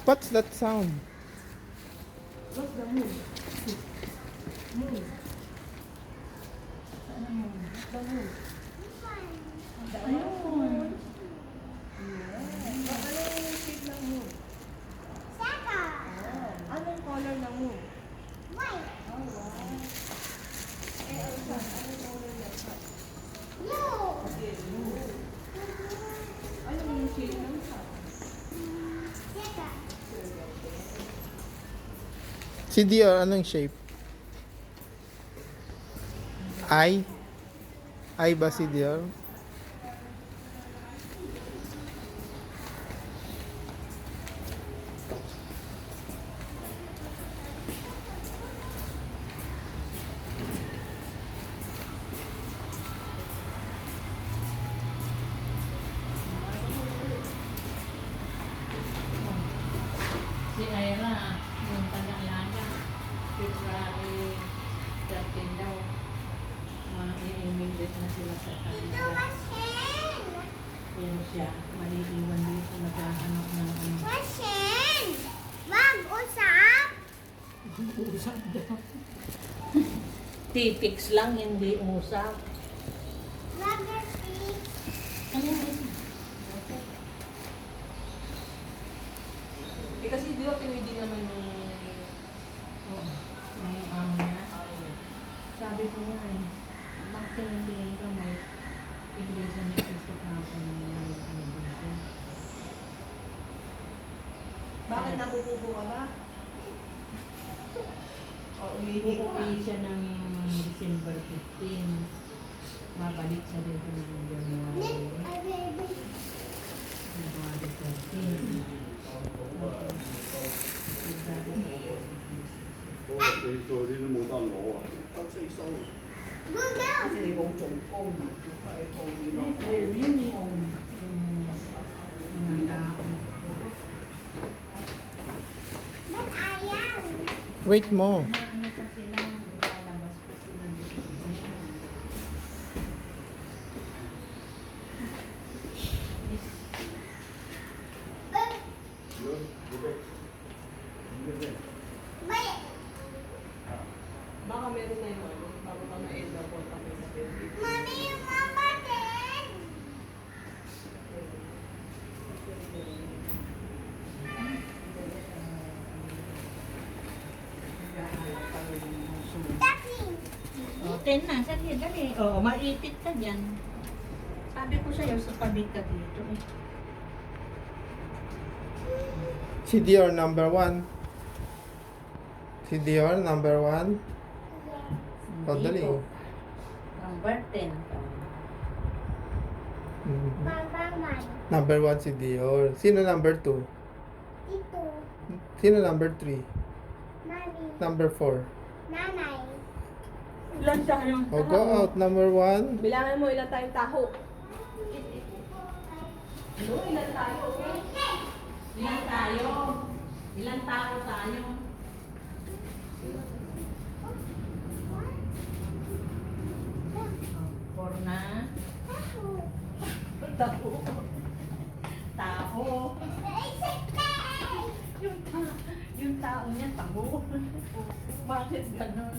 What's that sound? What's the moon? Moon. Ano moon? What's the moon? The moon. Yeah. Ano yung shape ng moon? Oh. Anong color ng moon? White. Oh, wow. Eh, ano siya? Anong color ng sun? Blue. Okay, blue. Ano yung shape ng sun? Seka. Si Dior, anong shape? Eye? Eye ba si Dior? Si Ira, yung taga-alaga, February 13 daw, i-immigrate na sila sa Ito Canada. machine. Pero siya, maliiwan dito, naghahanap ng ano. Machine. Mag-usap. Usap daw. Titics lang, hindi usap. Mag-speak. Ano yun? Eh, kasi di ba pinwede naman yung... Oo, may amo niya. Sabi ko nga eh, bakit hindi ka may Iglesia ni Cristo kahapon ng ano dito? Bakit napupupo ka ba? O umihi ka? Uuwi siya ng December 15. Mabalik siya dito ng January. Ay, baby. January 13. Go down. Yun yung mga tao. Ba't ayaw? Wait mo. Ano pa sila? Lalabas pa sila dito. Bay. Baka meron na yung ano, bago ka ma-end na po kami sa baby. Mami, yung mama din. Taki. O, 10 na. Sige, dali. Oo, maipit ka dyan. Sabi ko sa'yo, sa pabig ka dito eh. Si Dior number 1. Si Dior number 1. O, dali. Dito. Number 10. Mama, man. Number 1 si Dior. Sino number 2? Ito. Sino number 3? Mami. Number 4? Nanay. Ilan tayong O, go out. Number 1. Bilangan mo ilan tayong taho. Ano, ilan tayo? Ilan tayo? Ilan tao tayo? Four na. Tao. Tao. Yung tao niya, tao. Bakit ganun?